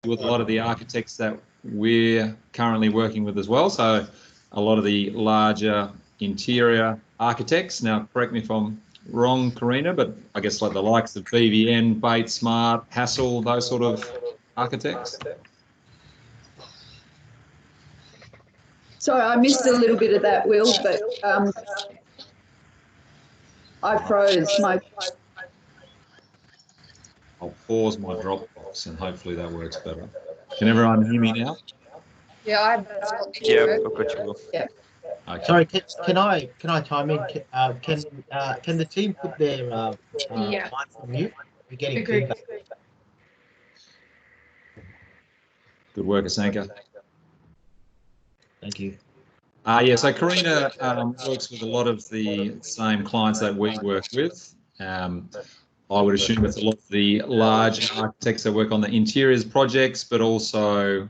with a lot of the architects that we're currently working with as well. So a lot of the larger interior architects. Now, correct me if I'm wrong, Karina, but I guess like the likes of BVN, Bates Smart, Hassel, those sort of architects. Sorry, I missed a little bit of that, Will, but I froze my... I'll pause my Dropbox and hopefully that works better. Can everyone hear me now? Yeah, I've got you. Yeah. Okay. Sorry, can I chime in? Can the team put their mic on mute? We're getting feedback. Good work, Asanka. Thank you. Yeah, so Karina works with a lot of the same clients that we work with. I would assume it's a lot of the large architects that work on the interiors projects, but also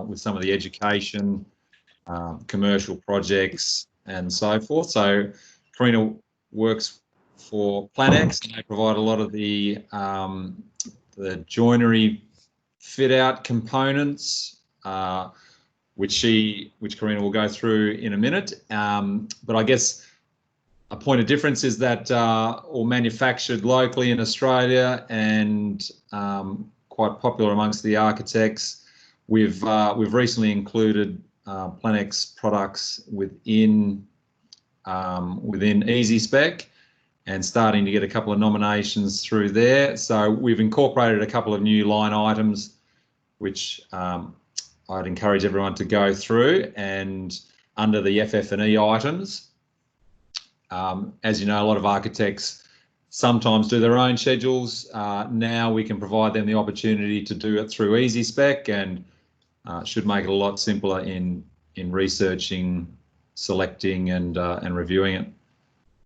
with some of the education, commercial projects and so forth. So Karina works for Planex, and they provide a lot of the joinery fit out components, which Karina will go through in a minute. But I guess a point of difference is that all manufactured locally in Australia and quite popular amongst the architects. We've recently included Planex products within EasySpec and starting to get a couple of nominations through there. So we've incorporated a couple of new line items, which I'd encourage everyone to go through, and under the FF&E items. As you know, a lot of architects sometimes do their own schedules. Now we can provide them the opportunity to do it through EasySpec, and should make it a lot simpler in researching, selecting, and reviewing it.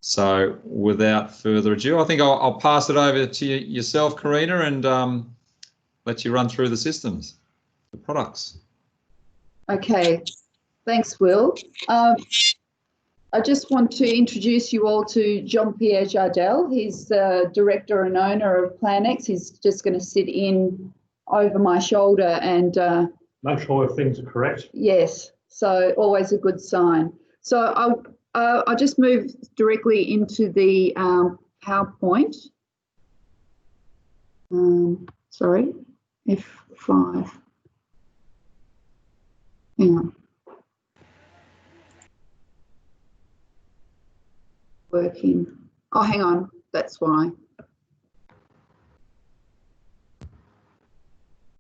So without further ado, I think I'll pass it over to yourself, Karina, and let you run through the systems, the products. Okay, thanks, Will. I just want to introduce you all to Jean-Pierre Jardel. He's the director and owner of Planex. He's just going to sit in over my shoulder and make sure things are correct. Yes, so always a good sign. So I'll just move directly into the PowerPoint. Sorry, F5. Hang on. Working. Oh, hang on. That's why.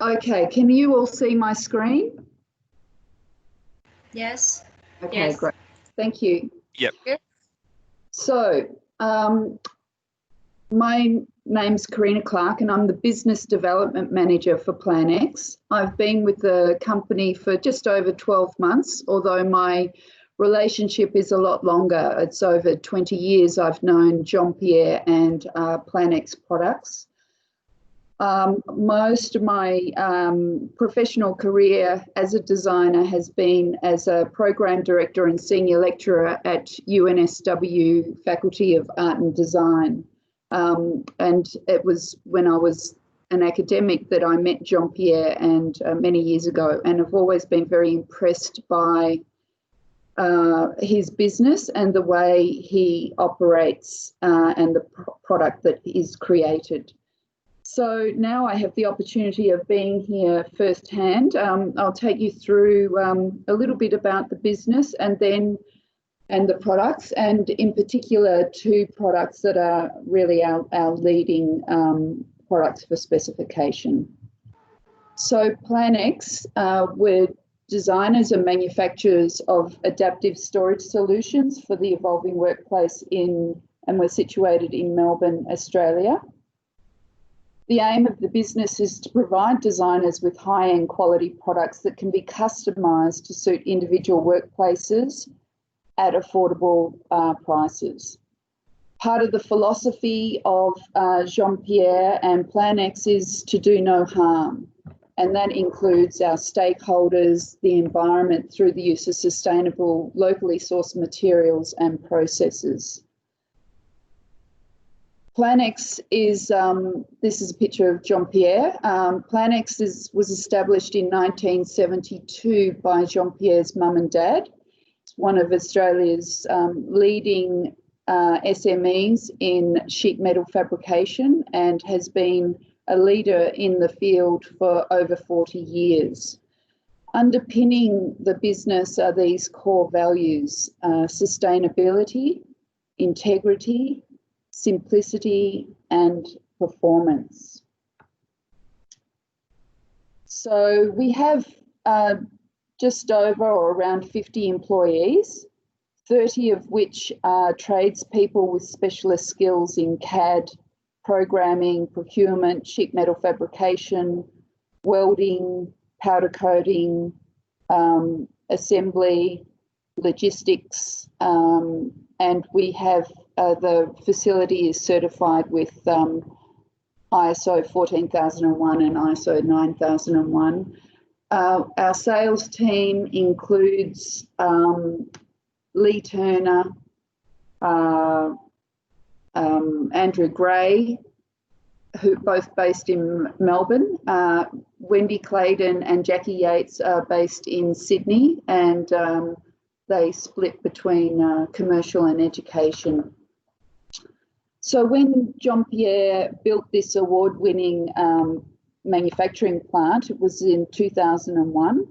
Okay, can you all see my screen? Yes. Okay, yes. Great. Thank you. Yep. So, my name's Karina Clark and I'm the Business Development Manager for Planex. I've been with the company for just over 12 months, although my relationship is a lot longer. It's over 20 years I've known Jean-Pierre and Planex products. Most of my professional career as a designer has been as a program director and senior lecturer at UNSW Faculty of Art and Design. And it was when I was an academic that I met Jean-Pierre and many years ago, and I've always been very impressed by his business and the way he operates and the product that is created. So now I have the opportunity of being here firsthand. I'll take you through a little bit about the business and the products, and in particular two products that are really our leading products for specification. So Planex, we're designers and manufacturers of adaptive storage solutions for the evolving workplace and we're situated in Melbourne, Australia. The aim of the business is to provide designers with high-end quality products that can be customised to suit individual workplaces at affordable prices. Part of the philosophy of Jean-Pierre and Planex is to do no harm, and that includes our stakeholders, the environment, through the use of sustainable, locally sourced materials and processes. Planex is, this is a picture of Jean-Pierre. Planex was established in 1972 by Jean-Pierre's mum and dad. It's one of Australia's leading SMEs in sheet metal fabrication and has been a leader in the field for over 40 years. Underpinning the business are these core values: sustainability, integrity, simplicity, and performance. So we have just over or around 50 employees, 30 of which are tradespeople with specialist skills in CAD, programming, procurement, sheet metal fabrication, welding, powder coating, assembly, logistics, and we have the facility is certified with ISO 14001 and ISO 9001. Our sales team includes Lee Turner, Andrew Gray, who both based in Melbourne. Wendy Claydon and Jackie Yates are based in Sydney, and they split between commercial and education. So when Jean-Pierre built this award-winning manufacturing plant, it was in 2001.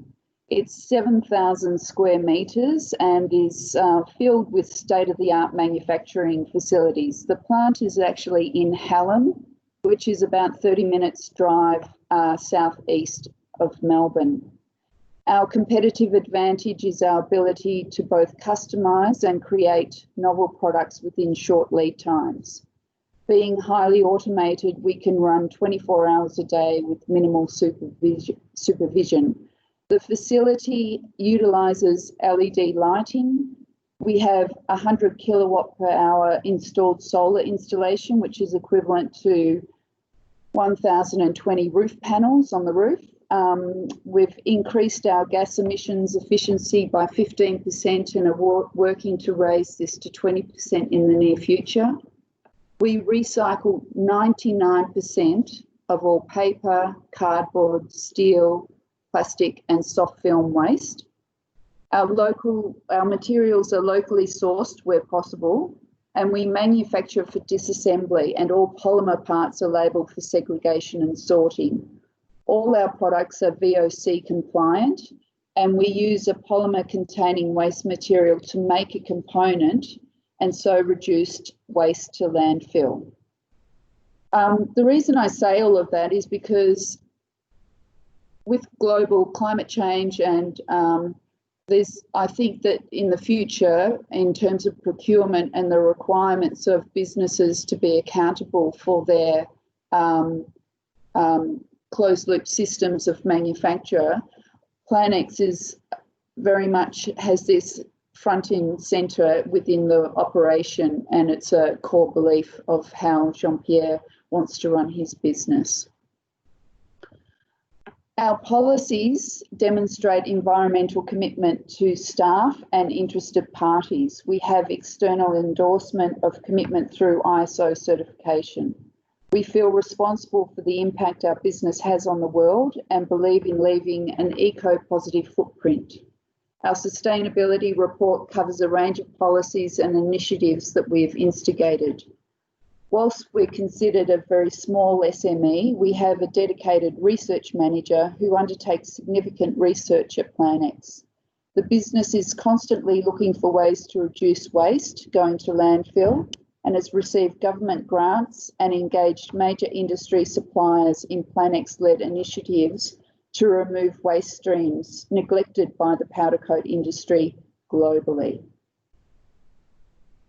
It's 7,000 square metres and is filled with state-of-the-art manufacturing facilities. The plant is actually in Hallam, which is about 30 minutes drive southeast of Melbourne. Our competitive advantage is our ability to both customise and create novel products within short lead times. Being highly automated, we can run 24 hours a day with minimal supervision. The facility utilises LED lighting. We have 100 kilowatt per hour installed solar installation, which is equivalent to 1,020 roof panels on the roof. We've increased our gas emissions efficiency by 15% and are working to raise this to 20% in the near future. We recycle 99% of all paper, cardboard, steel, plastic and soft film waste. Our materials are locally sourced where possible, and we manufacture for disassembly, and all polymer parts are labelled for segregation and sorting. All our products are VOC compliant, and we use a polymer containing waste material to make a component and so reduced waste to landfill. The reason I say all of that is because with global climate change and I think that in the future, in terms of procurement and the requirements of businesses to be accountable for their closed loop systems of manufacture, Planex is very much has this front and centre within the operation, and it's a core belief of how Jean-Pierre wants to run his business. Our policies demonstrate environmental commitment to staff and interested parties. We have external endorsement of commitment through ISO certification. We feel responsible for the impact our business has on the world and believe in leaving an eco-positive footprint. Our sustainability report covers a range of policies and initiatives that we've instigated. Whilst we're considered a very small SME, we have a dedicated research manager who undertakes significant research at Planex. The business is constantly looking for ways to reduce waste going to landfill and has received government grants and engaged major industry suppliers in Planex-led initiatives to remove waste streams neglected by the powder coat industry globally.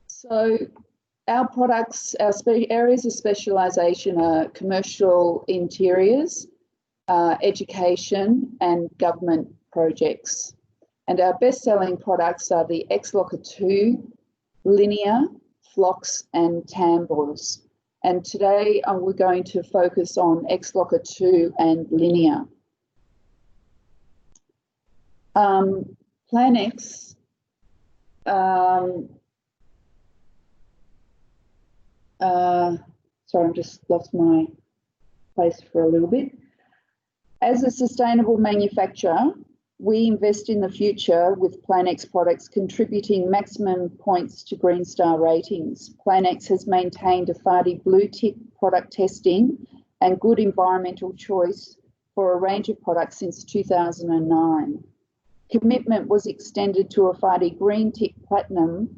So our products, our areas of specialisation are commercial interiors, education and government projects. And our best-selling products are the X-Locker 2, Linear, Flocks and Tambours. And today we're going to focus on X-Locker 2 and Linear. Planex sorry, I've just lost my place for a little bit. As a sustainable manufacturer, we invest in the future with Planex products contributing maximum points to Green Star ratings. Planex has maintained a FARDI blue tick product testing and good environmental choice for a range of products since 2009. Commitment was extended to a FARDI green tick platinum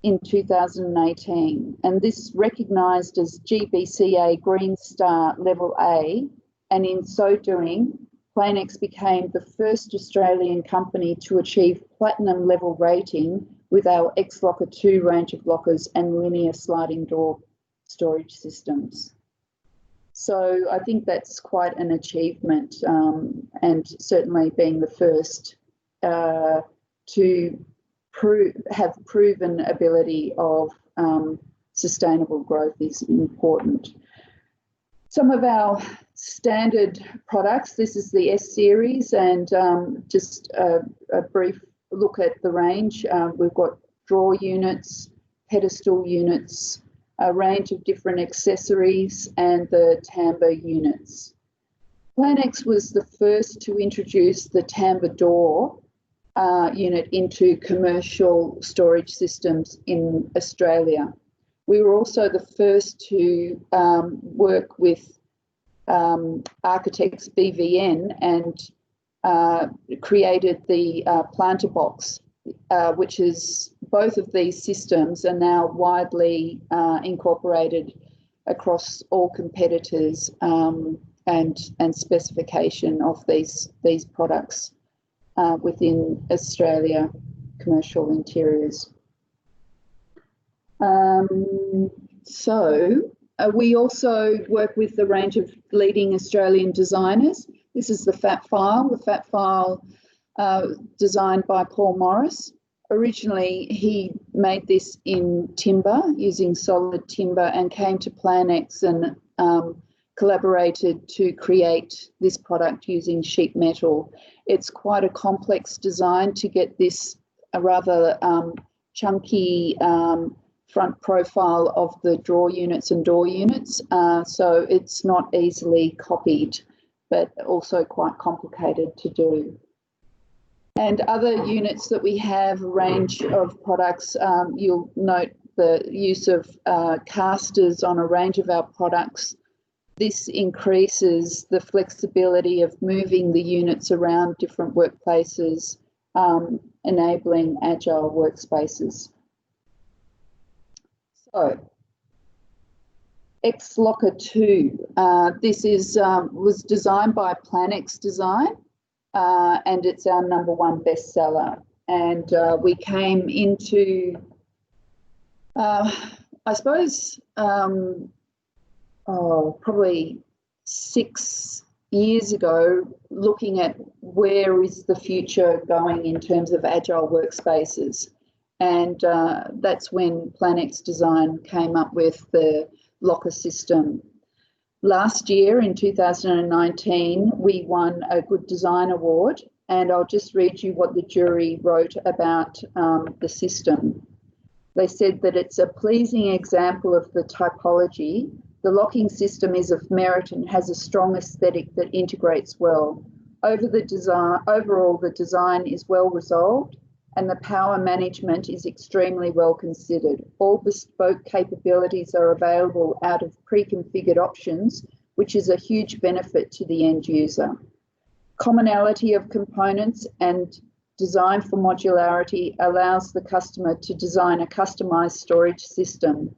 in 2018, and this recognised as GBCA Green Star Level A, and in so doing, Planex became the first Australian company to achieve platinum level rating with our X-Locker 2 range of lockers and linear sliding door storage systems. So I think that's quite an achievement, and certainly being the first to have proven ability of sustainable growth is important. Some of our standard products, this is the S series, and just a brief look at the range. We've got drawer units, pedestal units, a range of different accessories, and the tambour units. Planex was the first to introduce the tambour door unit into commercial storage systems in Australia. We were also the first to work with Architects BVN and created the planter box, which is both of these systems are now widely incorporated across all competitors and specification of these products within Australia commercial interiors. We also work with a range of leading Australian designers. This is the Fat File designed by Paul Morris. Originally, he made this in timber, using solid timber, and came to Planex and collaborated to create this product using sheet metal. It's quite a complex design to get this rather chunky front profile of the drawer units and door units, so it's not easily copied, but also quite complicated to do. And other units that we have, a range of products, you'll note the use of casters on a range of our products. This increases the flexibility of moving the units around different workplaces, enabling agile workspaces. So, X-Locker 2. This was designed by Planex Design, and it's our #1 bestseller. And we came into, I suppose, probably 6 years ago, looking at where is the future going in terms of agile workspaces. And that's when Planex Design came up with the locker system. Last year, in 2019, we won a Good Design Award, and I'll just read you what the jury wrote about the system. They said that it's a pleasing example of the typology. The locking system is of merit and has a strong aesthetic that integrates well. Overall, the design is well resolved, and the power management is extremely well considered. All bespoke capabilities are available out of pre-configured options, which is a huge benefit to the end user. Commonality of components and design for modularity allows the customer to design a customized storage system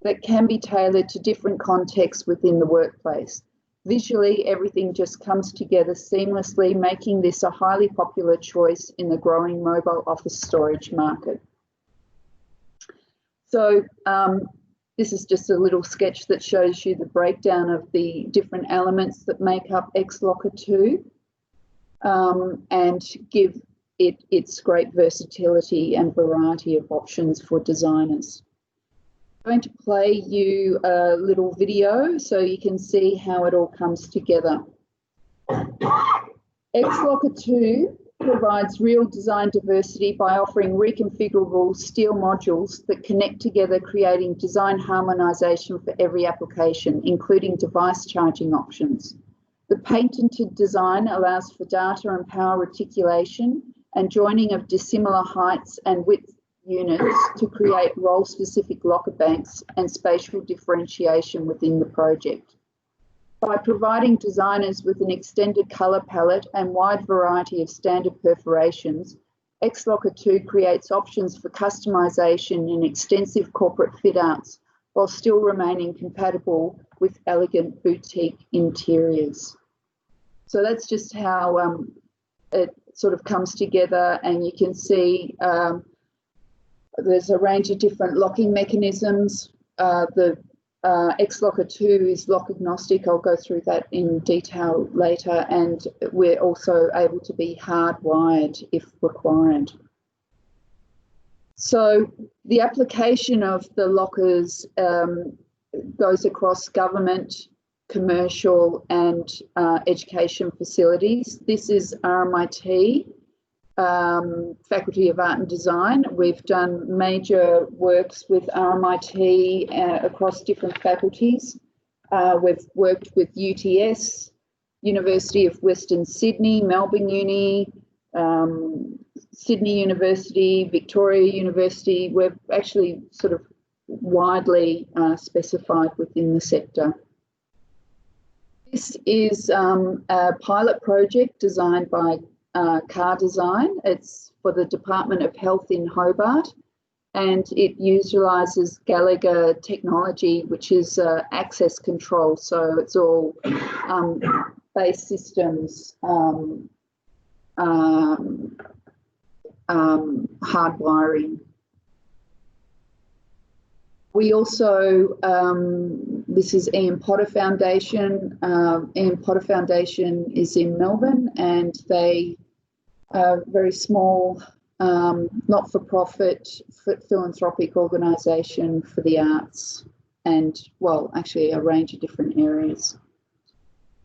that can be tailored to different contexts within the workplace. Visually, everything just comes together seamlessly, making this a highly popular choice in the growing mobile office storage market. So this is just a little sketch that shows you the breakdown of the different elements that make up X-Locker 2 and give it its great versatility and variety of options for designers. I'm going to play you a little video so you can see how it all comes together. X-Locker 2 provides real design diversity by offering reconfigurable steel modules that connect together, creating design harmonisation for every application, including device charging options. The patented design allows for data and power reticulation and joining of dissimilar heights and width units to create role-specific locker banks and spatial differentiation within the project. By providing designers with an extended colour palette and wide variety of standard perforations, X-Locker 2 creates options for customisation and extensive corporate fit-outs while still remaining compatible with elegant boutique interiors. So that's just how it sort of comes together, and you can see there's a range of different locking mechanisms. The X-Locker 2 is lock agnostic. I'll go through that in detail later, and we're also able to be hardwired if required. So the application of the lockers goes across government, commercial and education facilities. This is RMIT, Faculty of Art and Design. We've done major works with RMIT across different faculties. We've worked with UTS, University of Western Sydney, Melbourne Uni, Sydney University, Victoria University. We're actually sort of widely specified within the sector. This is a pilot project designed by Car Design. It's for the Department of Health in Hobart, and it utilises Gallagher technology, which is access control. So it's all base systems, hardwiring. We also, this is Ian Potter Foundation. Ian Potter Foundation is in Melbourne, and they are a very small, not-for-profit philanthropic organisation for the arts and, well, actually a range of different areas.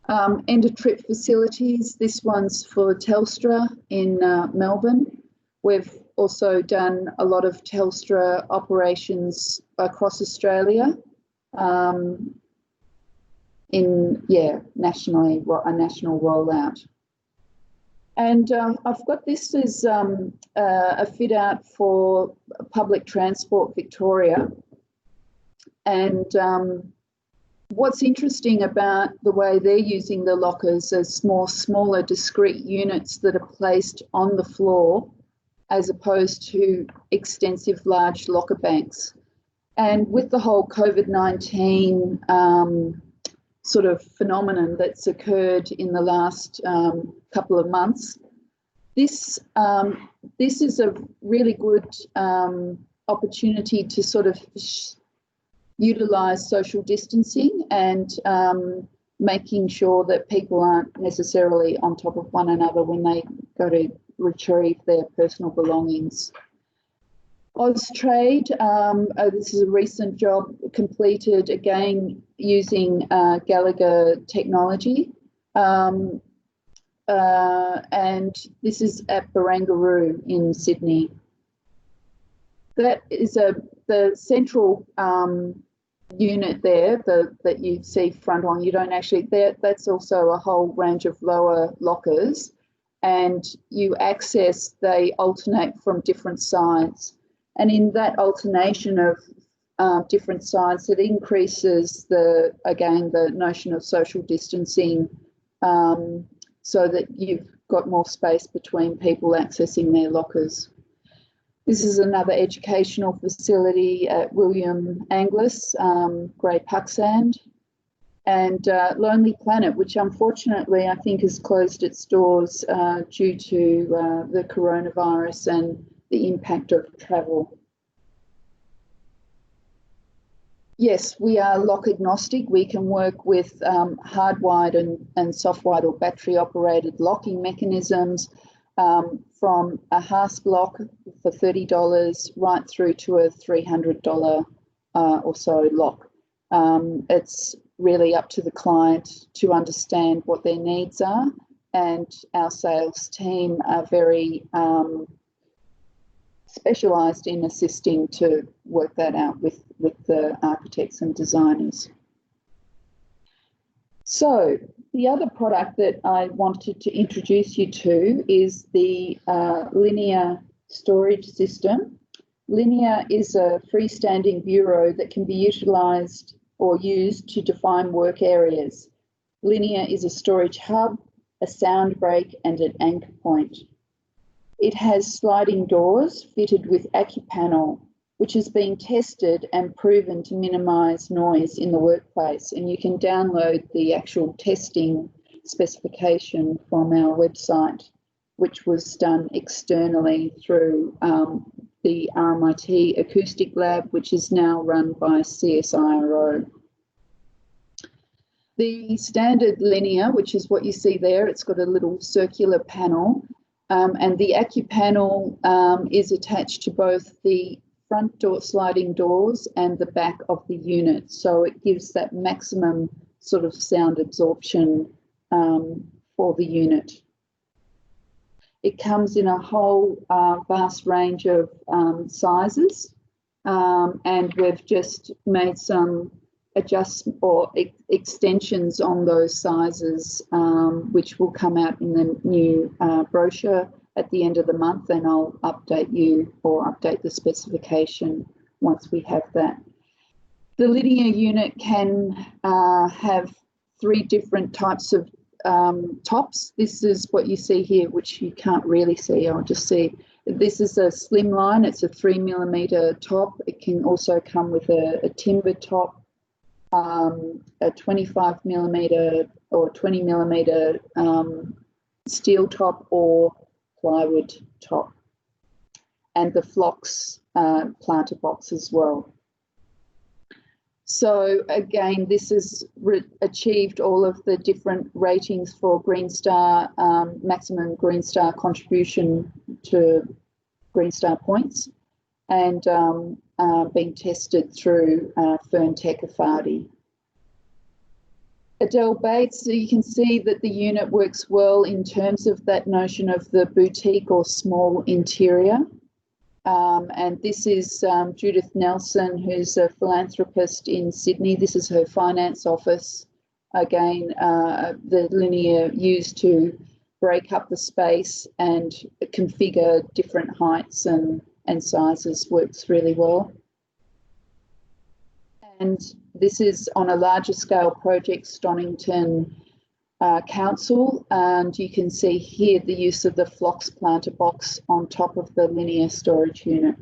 End-of-trip facilities. This one's for Telstra in Melbourne. We've also done a lot of Telstra operations across Australia nationally, a national rollout. And I've got this as a fit out for Public Transport Victoria. And what's interesting about the way they're using the lockers as smaller discrete units that are placed on the floor as opposed to extensive large locker banks. And with the whole COVID-19 sort of phenomenon that's occurred in the last couple of months, this is a really good opportunity to sort of utilise social distancing and making sure that people aren't necessarily on top of one another when they go to retrieve their personal belongings. Austrade, this is a recent job completed again using Gallagher technology, and this is at Barangaroo in Sydney. That is the central unit there that you see front on. You don't actually, that's also a whole range of lower lockers, and you access, they alternate from different sides. And in that alternation of different sides, it increases the notion of social distancing, so that you've got more space between people accessing their lockers. This is another educational facility at William Angliss, Grey Pucksand, and Lonely Planet, which unfortunately I think has closed its doors due to the coronavirus and the impact of travel. Yes, we are lock agnostic. We can work with hardwired and soft-wired or battery-operated locking mechanisms, from a hasp lock for $30 right through to a $300 or so lock. It's really up to the client to understand what their needs are and our sales team are very specialised in assisting to work that out with the architects and designers. So the other product that I wanted to introduce you to is the linear storage system. Linear is a freestanding bureau that can be utilised or used to define work areas. Linear is a storage hub, a sound break and an anchor point. It has sliding doors fitted with AccuPanel, which has been tested and proven to minimise noise in the workplace. And you can download the actual testing specification from our website, which was done externally through the RMIT Acoustic Lab, which is now run by CSIRO. The standard linear, which is what you see there, it's got a little circular panel, and the AccuPanel is attached to both the front door sliding doors and the back of the unit. So it gives that maximum sort of sound absorption for the unit. It comes in a whole vast range of sizes, and we've just made some adjustments or extensions on those sizes, which will come out in the new brochure at the end of the month, and I'll update you or update the specification once we have that. The linear unit can have 3 different types of tops. This is what you see here, which you can't really see. I'll just see. This is a slimline. It's a 3mm top. It can also come with a timber top, a 25mm or 20mm steel top, or plywood top, and the Phlox planter box as well. So again, this has achieved all of the different ratings for Green Star, maximum Green Star contribution to Green Star points, and being tested through Ferntech Afadi. Adele Bates, so you can see that the unit works well in terms of that notion of the boutique or small interior. And this is Judith Nelson, who's a philanthropist in Sydney. This is her finance office. Again, the linear used to break up the space and configure different heights and sizes works really well. And this is on a larger scale project, Stonington Council, and you can see here the use of the Phlox planter box on top of the linear storage unit.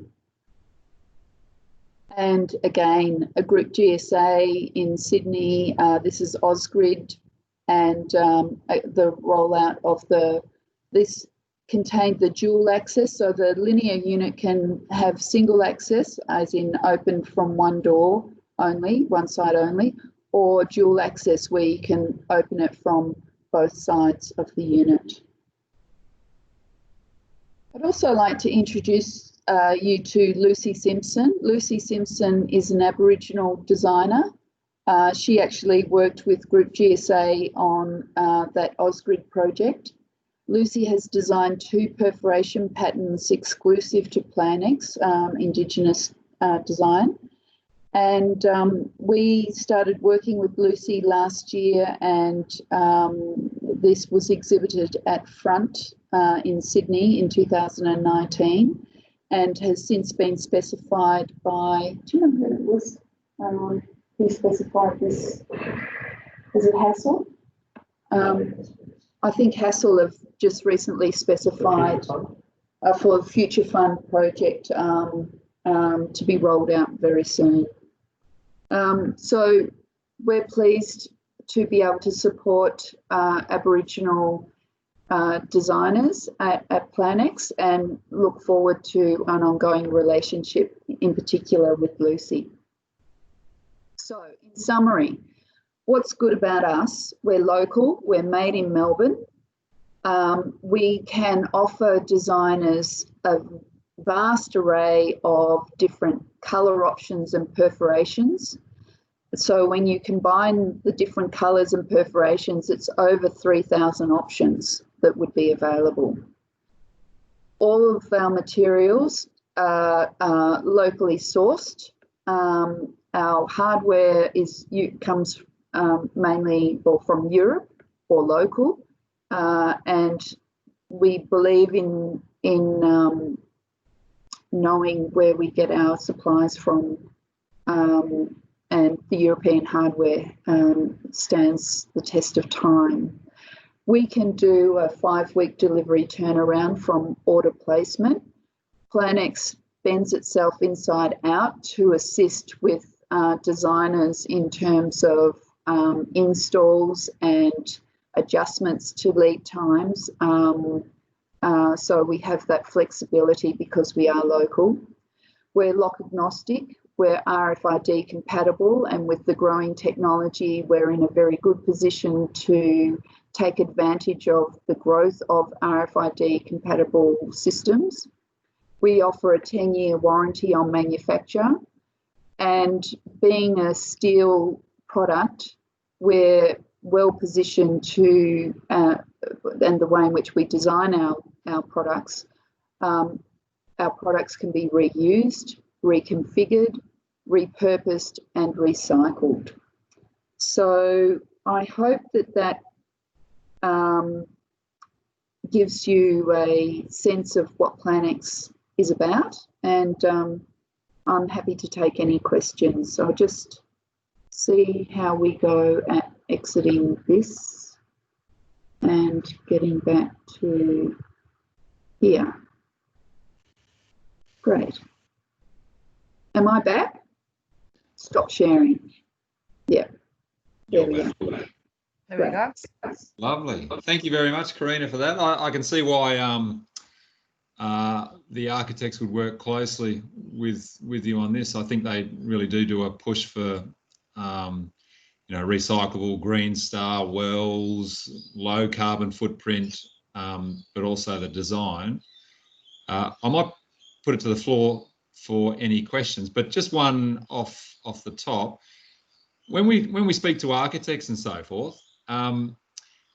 And again, a group GSA in Sydney, this is Ausgrid, and the rollout of this contained the dual access, so the linear unit can have single access, as in open from one door only, one side only, or dual access where you can open it from both sides of the unit. I'd also like to introduce you to Lucy Simpson. Lucy Simpson is an Aboriginal designer. She actually worked with Group GSA on that Ausgrid project. Lucy has designed 2 perforation patterns exclusive to Planex, Indigenous design. And we started working with Lucy last year, and this was exhibited at Front in Sydney in 2019, and has since been specified by, do you know who it was? Who specified this? Was it Hassel? I think Hassel have just recently specified for the Future Fund project to be rolled out very soon. So we're pleased to be able to support Aboriginal designers at Planex, and look forward to an ongoing relationship, in particular with Lucy. So in summary, what's good about us? We're local, we're made in Melbourne. We can offer designers a vast array of different colour options and perforations. So when you combine the different colours and perforations, it's over 3,000 options that would be available. All of our materials are locally sourced. Our hardware comes mainly from Europe or local, and we believe in knowing where we get our supplies from, and the European hardware stands the test of time. We can do a 5-week delivery turnaround from order placement. Planex bends itself inside out to assist with designers in terms of installs and adjustments to lead times. So we have that flexibility because we are local. We're lock agnostic, we're RFID compatible, and with the growing technology, we're in a very good position to take advantage of the growth of RFID compatible systems. We offer a 10-year warranty on manufacture, and being a steel product, we're well positioned to, and the way in which we design our products can be reused, reconfigured, repurposed and recycled. So I hope that gives you a sense of what Planex is about, and I'm happy to take any questions. So I'll just see how we go at exiting this and getting back to here. Great. Am I back? Stop sharing. Yeah. There we go. There we go. Lovely. Thank you very much, Karina, for that. I can see why the architects would work closely with you on this. I think they really do a push for recyclable green star wells, low carbon footprint, but also the design. I might put it to the floor for any questions, but just one off the top. When we speak to architects and so forth,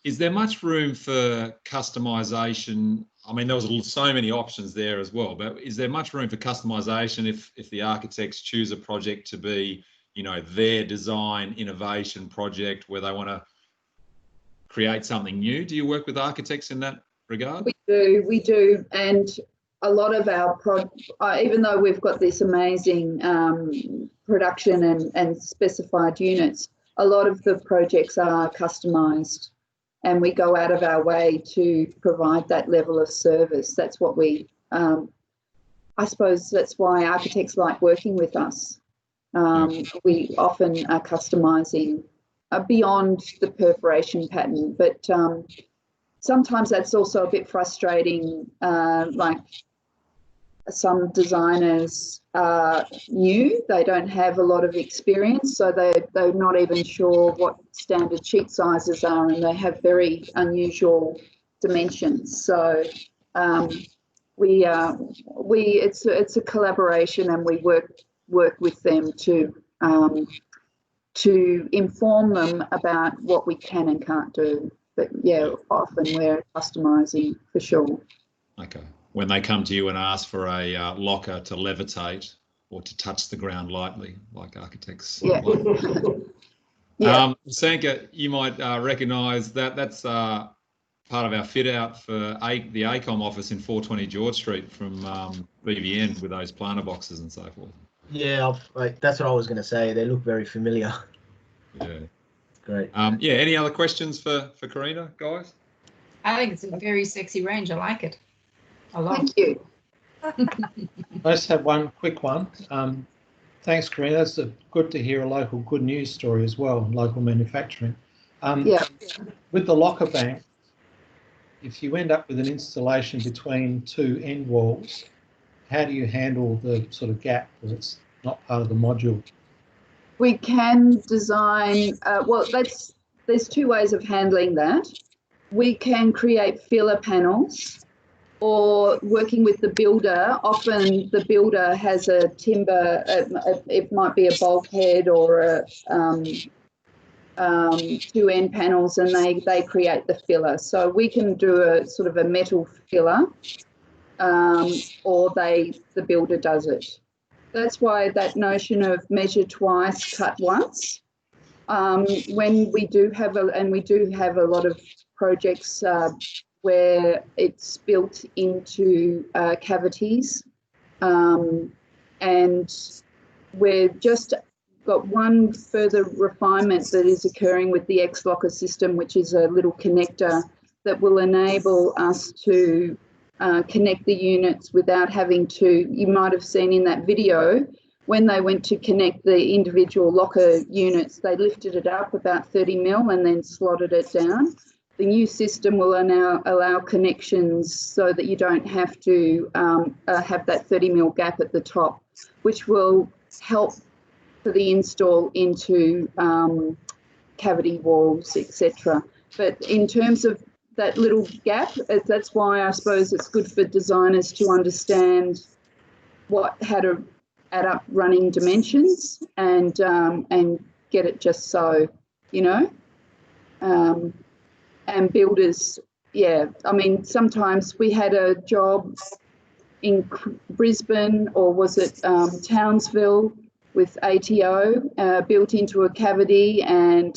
is there much room for customization? I mean, there was so many options there as well, but is there much room for customization if the architects choose a project to be, their design innovation project where they want to create something new? Do you work with architects in that regard? We do, and a lot of our even though we've got this amazing production and specified units, a lot of the projects are customised, and we go out of our way to provide that level of service. That's what we, I suppose that's why architects like working with us. We often are customising beyond the perforation pattern, but sometimes that's also a bit frustrating. Like some designers are new, they don't have a lot of experience, so they're not even sure what standard sheet sizes are, and they have very unusual dimensions. So it's a collaboration, and we work with them to inform them about what we can and can't do. But yeah, often we're customising for sure. Okay. When they come to you and ask for a locker to levitate or to touch the ground lightly, like architects. Yeah. Yeah. Sanka, you might recognise that's part of our fit out for the ACOM office in 420 George Street from BVN with those planter boxes and so forth. Yeah, that's what I was going to say. They look very familiar. Yeah. Great. Yeah. Any other questions for Karina, guys? I think it's a very sexy range. I like it a lot. Thank you. I just have one quick one. Thanks, Karina. It's good to hear a local good news story as well, local manufacturing. Yeah. With the locker bank, if you end up with an installation between two end walls, how do you handle the sort of gap because it's not part of the module? We can design, well, there's two ways of handling that. We can create filler panels, or working with the builder. Often the builder has a timber, it might be a bulkhead or a two end panels, and they create the filler. So we can do a sort of a metal filler, or the builder does it. That's why that notion of measure twice, cut once. When we do have a lot of projects where it's built into cavities, and we've just got one further refinement that is occurring with the X-Locker system, which is a little connector that will enable us to connect the units without having to, you might have seen in that video, when they went to connect the individual locker units, they lifted it up about 30 mil and then slotted it down. The new system will now allow connections so that you don't have to have that 30 mil gap at the top, which will help for the install into cavity walls, etc. But in terms of that little gap, that's why I suppose it's good for designers to understand how to add up running dimensions and get it just so, you know. And builders, yeah, I mean, sometimes we had a job in Brisbane, or was it Townsville, with ATO built into a cavity, and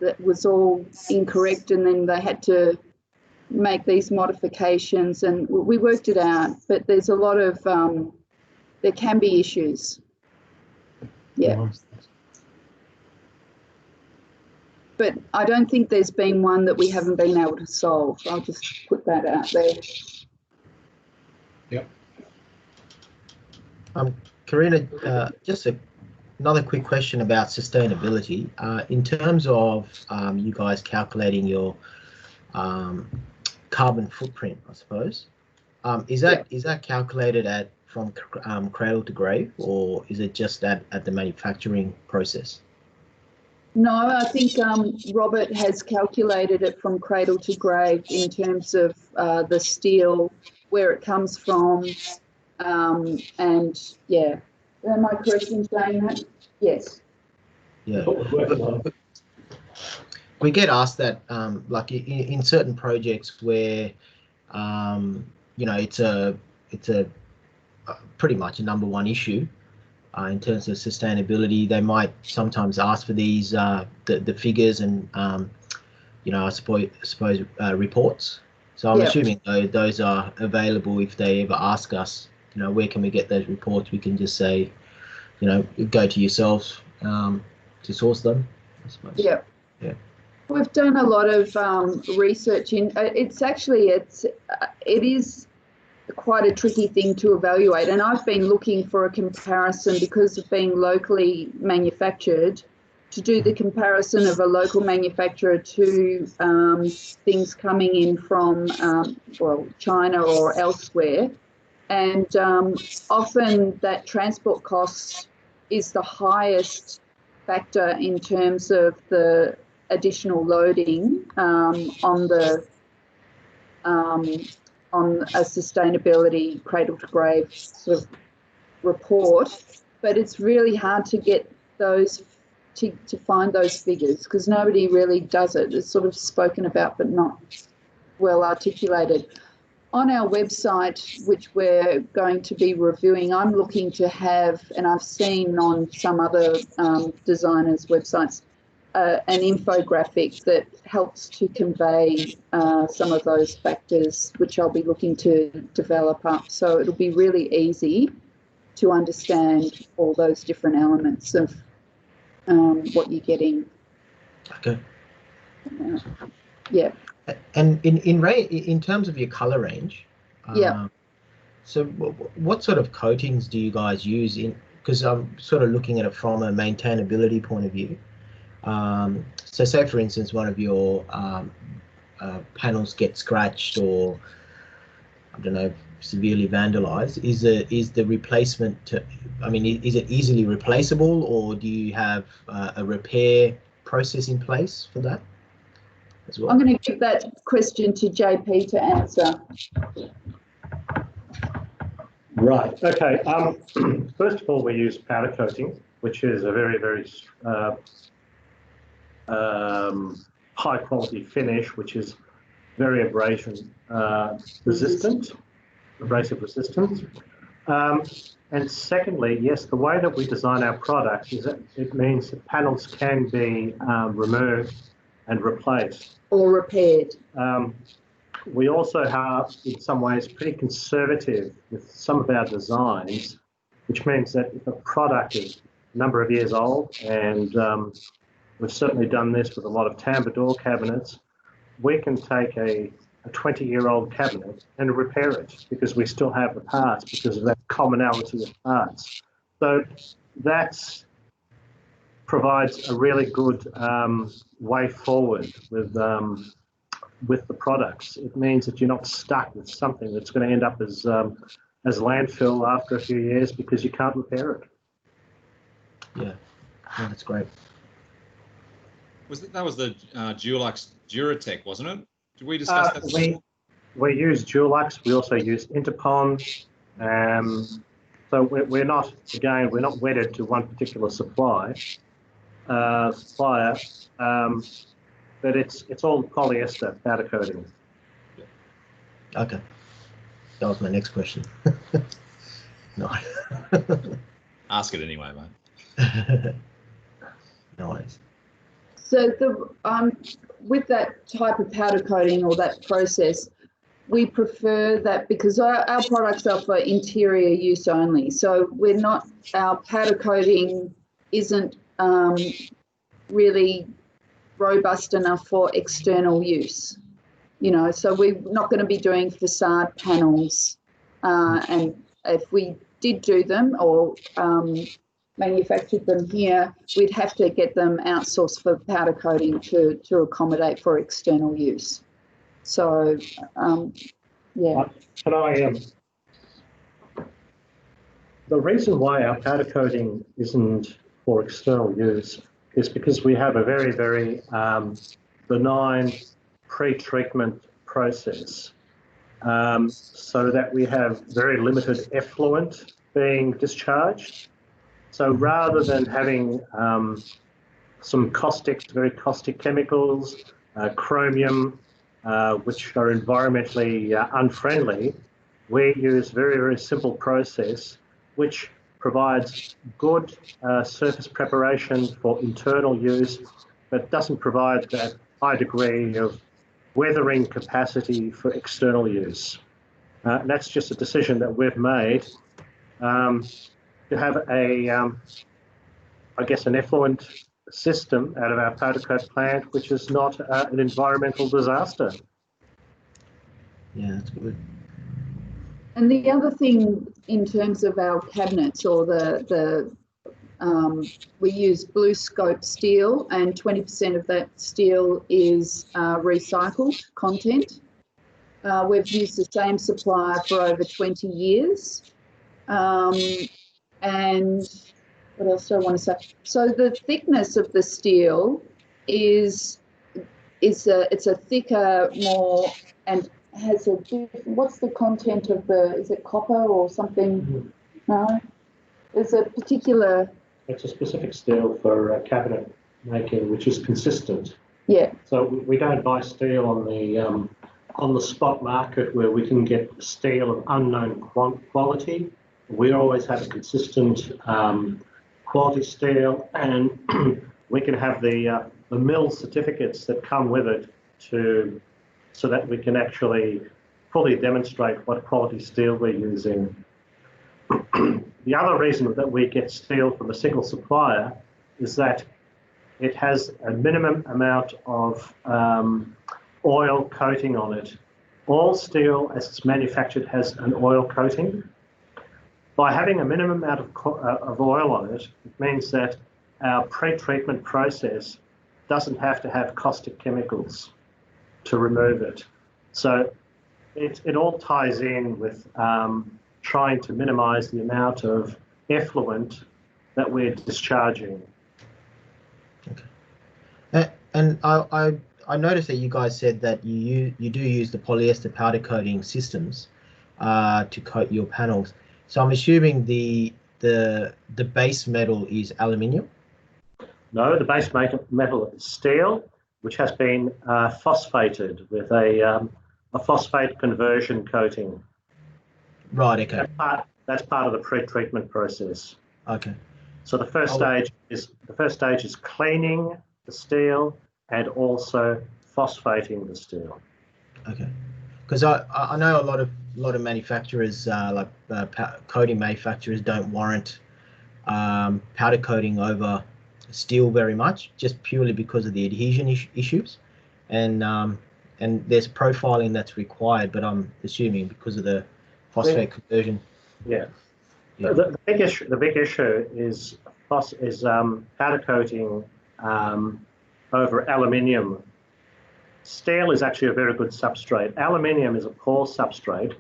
that was all incorrect, and then they had to make these modifications, and we worked it out. But there's a lot of, there can be issues. Yeah. But I don't think there's been one that we haven't been able to solve. I'll just put that out there. Yep. Karina, just another quick question about sustainability. In terms of you guys calculating your carbon footprint, I suppose, is that calculated from cradle to grave, or is it just at the manufacturing process? No, I think Robert has calculated it from cradle to grave in terms of the steel, where it comes from, and yeah. Am I correct in saying that? Yes. Yeah. We get asked that, like in certain projects where, you know, it's a pretty much a number one issue in terms of sustainability. They might sometimes ask for these the figures and you know, I suppose reports. So I'm assuming those are available if they ever ask us, you know, where can we get those reports? We can just say, you know, go to yourselves to source them, I suppose. Yeah. Yeah. We've done a lot of research in. It is quite a tricky thing to evaluate, and I've been looking for a comparison because of being locally manufactured, to do the comparison of a local manufacturer to things coming in from well, China or elsewhere, and often that transport cost is the highest factor in terms of the additional loading on a sustainability cradle to grave sort of report. But it's really hard to get those to find those figures, because nobody really does it. It's sort of spoken about but not well articulated. On our website, which we're going to be reviewing, I'm looking to have, and I've seen on some other designers' websites, an infographic that helps to convey some of those factors, which I'll be looking to develop up. So it'll be really easy to understand all those different elements of what you're getting. Okay. Yeah. And in terms of your color range, so what sort of coatings do you guys use in? Because I'm sort of looking at it from a maintainability point of view. So say for instance, one of your panels gets scratched or, I don't know, severely vandalized. Is the replacement, I mean, is it easily replaceable, or do you have a repair process in place for that as well? I'm going to give that question to JP to answer. Right. Okay. First of all, we use powder coating, which is a very, very high quality finish, which is very abrasion resistant, abrasive resistant. And secondly, yes, the way that we design our product is that it means that panels can be removed and replaced. Or repaired. We also have, in some ways, pretty conservative with some of our designs, which means that if a product is a number of years old, and we've certainly done this with a lot of tambour door cabinets, we can take a 20-year-old cabinet and repair it because we still have the parts because of that commonality of parts. So that provides a really good way forward with the products. It means that you're not stuck with something that's going to end up as landfill after a few years because you can't repair it. Yeah, oh, that's great. That was the Dulux Duratec, wasn't it? Did we discuss that? We use Dulux. We also use Interpon. So we're not wedded to one particular supplier. But it's all polyester powder coating. Okay, that was my next question. No. Ask it anyway, mate. Nice. So with that type of powder coating or that process, we prefer that because our products are for interior use only. So our powder coating isn't really robust enough for external use, so we're not going to be doing facade panels, and if we did do them or manufactured them here, we'd have to get them outsourced for powder coating to accommodate for external use. So yeah. Can I the reason why our powder coating isn't for external use is because we have a very, very benign pre-treatment process, so that we have very limited effluent being discharged. So rather than having some very caustic chemicals, chromium, which are environmentally unfriendly, we use very, very simple process, which provides good surface preparation for internal use, but doesn't provide that high degree of weathering capacity for external use. And that's just a decision that we've made to have I guess, an effluent system out of our powder coat plant, which is not an environmental disaster. Yeah, that's good. And the other thing in terms of our cabinets or we use blue scope steel, and 20% of that steel is recycled content. We've used the same supplier for over 20 years. And what else do I want to say? So the thickness of the steel is it's a thicker, more, and has a, what's the content of is it copper or something? No, there's a particular. It's a specific steel for cabinet making, which is consistent. Yeah. So we don't buy steel on the spot market where we can get steel of unknown quality. We always have a consistent quality steel, and we can have the mill certificates that come with it so that we can actually fully demonstrate what quality steel we're using. The other reason that we get steel from a single supplier is that it has a minimum amount of oil coating on it. All steel, as it's manufactured, has an oil coating. By having a minimum amount of oil on it, it means that our pre-treatment process doesn't have to have caustic chemicals to remove it. So it all ties in with trying to minimize the amount of effluent that we're discharging. Okay. And I noticed that you guys said that you do use the polyester powder coating systems to coat your panels. So I'm assuming the base metal is aluminium. No, the base metal is steel, which has been phosphated with a phosphate conversion coating. Right. Okay. That's part of the pre-treatment process. Okay. So the first stage is cleaning the steel and also phosphating the steel. Okay. Because I know a lot of manufacturers coating manufacturers don't warrant powder coating over steel very much, just purely because of the adhesion issues, and there's profiling that's required. But I'm assuming because of the phosphate conversion. Yeah. The big issue is powder coating over aluminium. Steel is actually a very good substrate. Aluminium is a poor substrate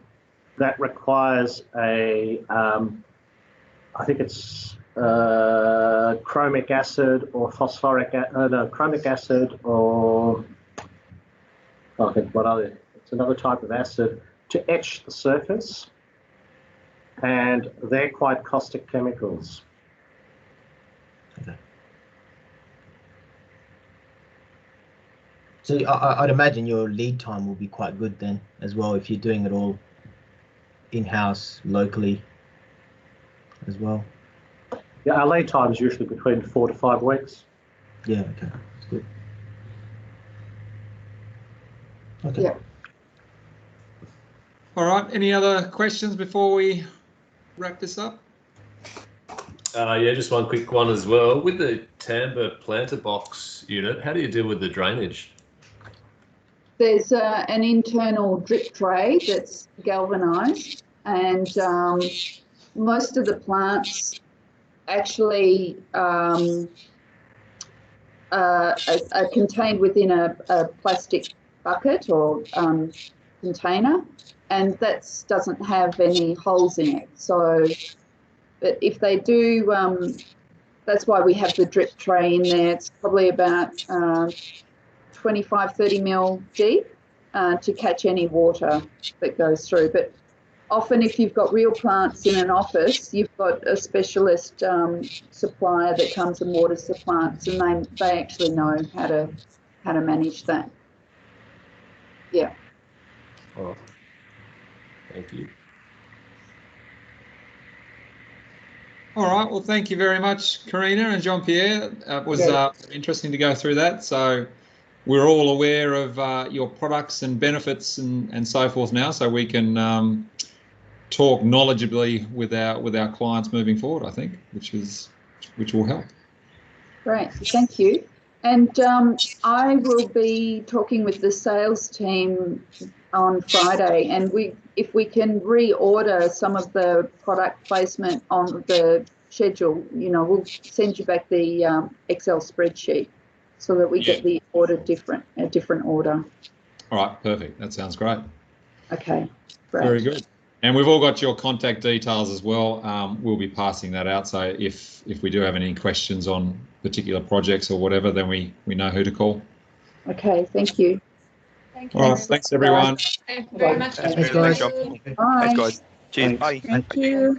that requires a, I think it's chromic acid or chromic acid or, I think what other, it's another type of acid to etch the surface, and they're quite caustic chemicals. Okay. So I'd imagine your lead time will be quite good then as well if you're doing it all in-house locally as well. Yeah, our lead time is usually between 4 to 5 weeks. Yeah, okay, that's good. Okay. Yeah. All right. Any other questions before we wrap this up? Yeah, just one quick one as well. With the Timber planter box unit, how do you deal with the drainage? There's an internal drip tray that's galvanised, and most of the plants actually are contained within a plastic bucket or container, and that doesn't have any holes in it. So, but if they do, that's why we have the drip tray in there. It's probably about 25-30 mil deep to catch any water that goes through. But often if you've got real plants in an office, you've got a specialist supplier that comes and waters the plants, and they actually know how to manage that. Yeah. Oh, thank you. All right. Well, thank you very much, Karina and Jean-Pierre. It was interesting to go through that. So we're all aware of your products and benefits and so forth now, so we can talk knowledgeably with our clients moving forward, I think, which will help. Great, thank you. And I will be talking with the sales team on Friday, and if we can reorder some of the product placement on the schedule, we'll send you back the Excel spreadsheet so that we get the order a different order. All right, perfect. That sounds great. Okay, great. Very good. And we've all got your contact details as well. We'll be passing that out. So if we do have any questions on particular projects or whatever, then we know who to call. Okay, thank you. Thank you. All right, thanks everyone. Thank you very much. Thanks, guys. Bye. Thanks, guys. Cheers. Bye. Thank you.